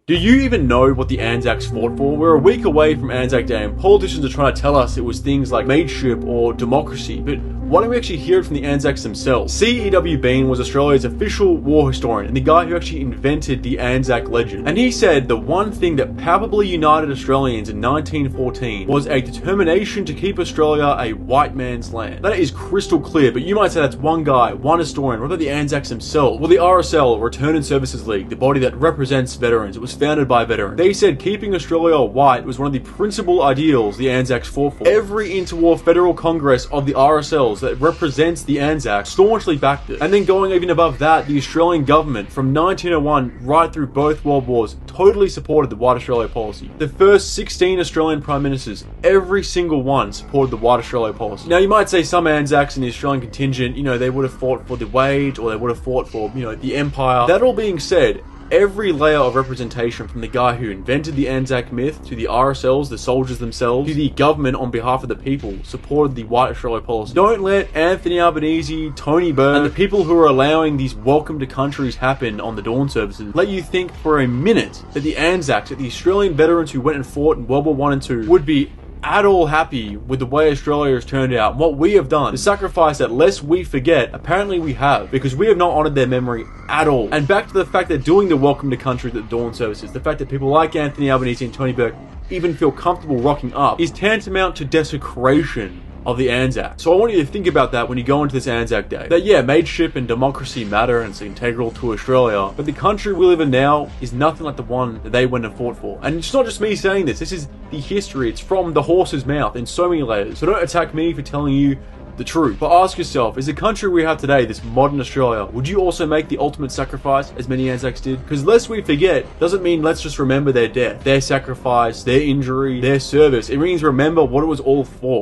Do you even know what the Anzacs fought for? We're a week away from Anzac Day and politicians are trying to tell us it was things like mateship or democracy, but why don't we actually hear it from the Anzacs themselves? C.E.W. Bean was Australia's official war historian and the guy who actually invented the Anzac legend. And he said the one thing that palpably united Australians in 1914 was a determination to keep Australia a white man's land. That is crystal clear, but you might say that's one guy, one historian. What about the Anzacs themselves? Well, the RSL, Return and Services League, the body that represents veterans, it was founded by veterans. They said keeping Australia white was one of the principal ideals the Anzacs fought for. Every interwar federal congress of the RSLs that represents the Anzacs staunchly backed it. And then going even above that, the Australian government from 1901 right through both world wars totally supported the White Australia policy. The first 16 Australian prime ministers, every single one supported the White Australia policy. Now you might say some Anzacs in the Australian contingent, they would have fought for the wage or they would have fought for, the empire. That all being said, every layer of representation from the guy who invented the Anzac myth to the RSLs, the soldiers themselves, to the government on behalf of the people, supported the White Australia policy. Don't let Anthony Albanese, Tony Burke, and the people who are allowing these welcome to countries happen on the dawn services let you think for a minute that the Anzacs, that the Australian veterans who went and fought in World War I and II would be at all happy with the way Australia has turned out and what we have done. The sacrifice that lest we forget, apparently we have, because we have not honoured their memory at all. And back to the fact that doing the welcome to country at the dawn services, the fact that people like Anthony Albanese and Tony Burke even feel comfortable rocking up is tantamount to desecration of the Anzac. So I want you to think about that when you go into this Anzac Day. That yeah, mateship and democracy matter and it's integral to Australia, but the country we live in now is nothing like the one that they went and fought for. And it's not just me saying this is the history. It's from the horse's mouth in so many layers. So don't attack me for telling you the truth. But ask yourself, is the country we have today, this modern Australia, would you also make the ultimate sacrifice as many Anzacs did? Because lest we forget doesn't mean let's just remember their death, their sacrifice, their injury, their service. It means remember what it was all for.